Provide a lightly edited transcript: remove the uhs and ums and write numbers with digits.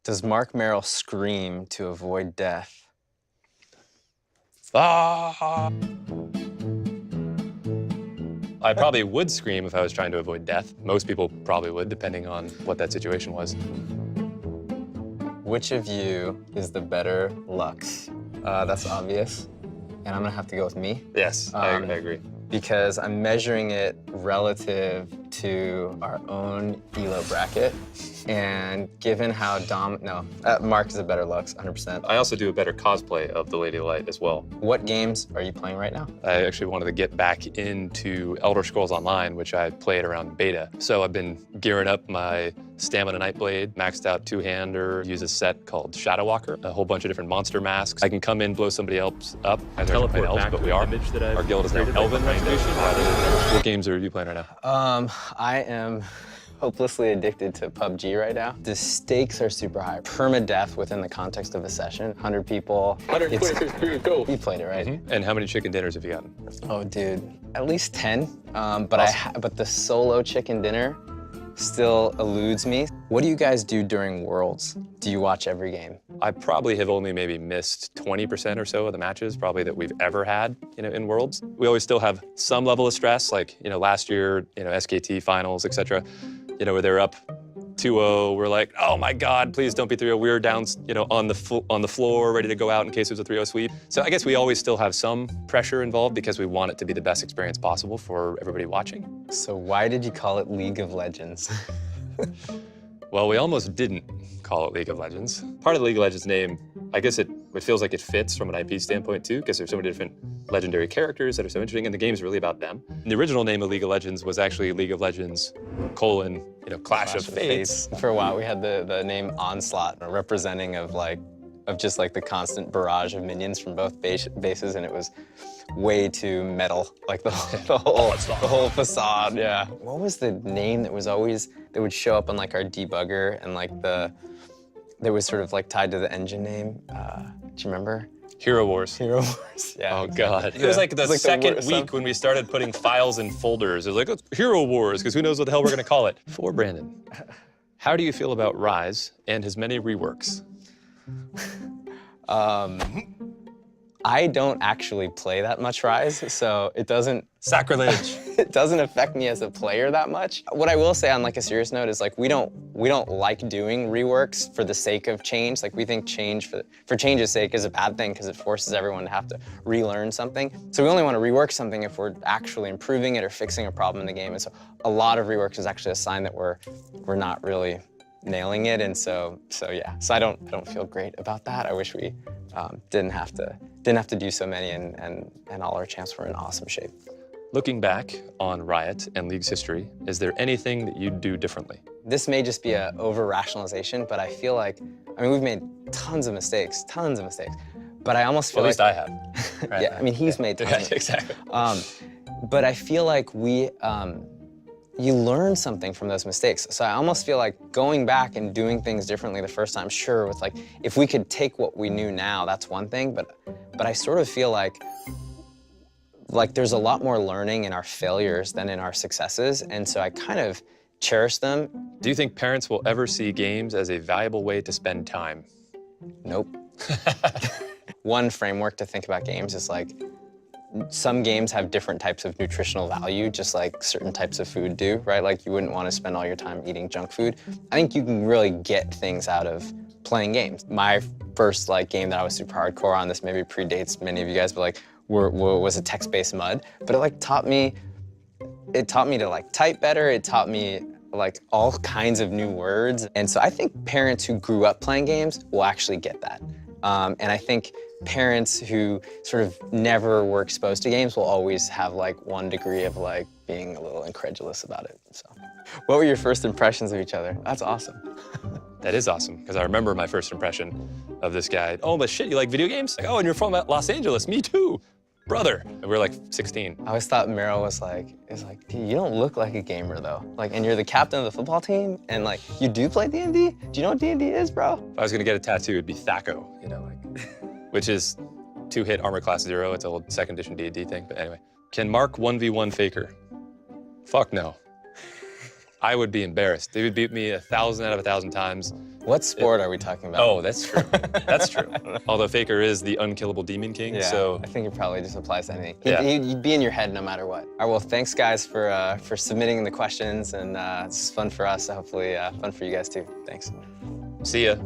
Does Mark Merrill scream to avoid death? Ah! I probably would scream if I was trying to avoid death. Most people probably would, depending on what that situation was. Which of you is the better Lux? That's obvious. And I'm gonna have to go with me. Yes, I agree. Because I'm measuring it relative to our own ELO bracket. And given how Mark is a better Lux, 100%. I also do a better cosplay of the Lady of Light as well. What games are you playing right now? I actually wanted to get back into Elder Scrolls Online, which I played around beta. So I've been gearing up my Stamina Nightblade, maxed out two-hander, use a set called Shadow Walker, a whole bunch of different monster masks. I can come in, blow somebody else up. I teleport elves, but we are. Our guild is now Elven Retribution. What games are you playing right now? I am hopelessly addicted to PUBG right now. The stakes are super high. Permadeath within the context of a session, 100 people. 126 period go. You played it, right? And how many chicken dinners have you gotten? Oh, dude, at least 10. But the solo chicken dinner still eludes me. What do you guys do during Worlds? Do you watch every game? I probably have only maybe missed 20% or so of the matches probably that we've ever had, in Worlds. We always still have some level of stress, like, last year, SKT finals, etc. Where they're up 2-0, we're like, oh my God, please don't be 3-0. We're down, on the floor, ready to go out in case there's a 3-0 sweep. So I guess we always still have some pressure involved because we want it to be the best experience possible for everybody watching. So why did you call it League of Legends? Well, we almost didn't call it League of Legends. Part of the League of Legends name, I guess it feels like it fits from an IP standpoint too, because there's so many different legendary characters that are so interesting, and the game's really about them. And the original name of League of Legends was actually League of Legends, Clash of Fates. For a while, we had the name Onslaught, representing of just the constant barrage of minions from both bases, and it was way too metal, like the whole facade. Yeah. What was the name that would show up on our debugger and that was sort of tied to the engine name? Do you remember? Hero Wars. Hero Wars, yeah. Oh, God. It was the second week when we started putting files in folders. It was it's Hero Wars, because who knows what the hell we're going to call it. For Brandon, how do you feel about Rise and his many reworks? I don't actually play that much Rise, so it doesn't... Sacrilege. It doesn't affect me as a player that much. What I will say on a serious note is we don't like doing reworks for the sake of change. We think change for change's sake is a bad thing because it forces everyone to have to relearn something. So we only want to rework something if we're actually improving it or fixing a problem in the game. And so a lot of reworks is actually a sign that we're not really nailing it. And so yeah. So I don't feel great about that. I wish we didn't have to do so many, and all our champs were in awesome shape. Looking back on Riot and League's history, is there anything that you'd do differently? This may just be an over-rationalization, but I feel we've made tons of mistakes, but I almost feel at least I have. Right? Yeah, he's made tons. Yeah, exactly. But I feel you learn something from those mistakes. So I almost feel going back and doing things differently the first time, sure, with if we could take what we knew now, that's one thing, but I sort of feel like there's a lot more learning in our failures than in our successes, and so I kind of cherish them. Do you think parents will ever see games as a valuable way to spend time? Nope. One framework to think about games is some games have different types of nutritional value, just like certain types of food do, right? You wouldn't want to spend all your time eating junk food. I think you can really get things out of playing games. My first game that I was super hardcore on, this maybe predates many of you guys, but was a text-based MUD, but it taught me to type better. It taught me all kinds of new words. And so I think parents who grew up playing games will actually get that. And I think parents who sort of never were exposed to games will always have one degree of being a little incredulous about it. So, what were your first impressions of each other? That's awesome. That is awesome, because I remember my first impression of this guy. Oh, but shit, you like video games? Oh, and you're from Los Angeles, me too. Brother. And we were 16. I always thought Merrill was dude, you don't look like a gamer though. And you're the captain of the football team, and you do play D&D? Do you know what D&D is, bro? If I was gonna get a tattoo, it'd be Thaco, which is 2-hit armor class 0. It's an old 2nd edition D&D thing, but anyway. Can Mark 1v1 Faker? Fuck no. I would be embarrassed. They would beat me 1,000 out of 1,000 times. What sport are we talking about? Oh, that's true. That's true. Although Faker is the unkillable Demon King, Yeah, so I think it probably just applies to anything. Yeah. He'd be in your head no matter what. All right, well, thanks guys for submitting the questions, and it's fun for us. Hopefully, fun for you guys too. Thanks. see ya.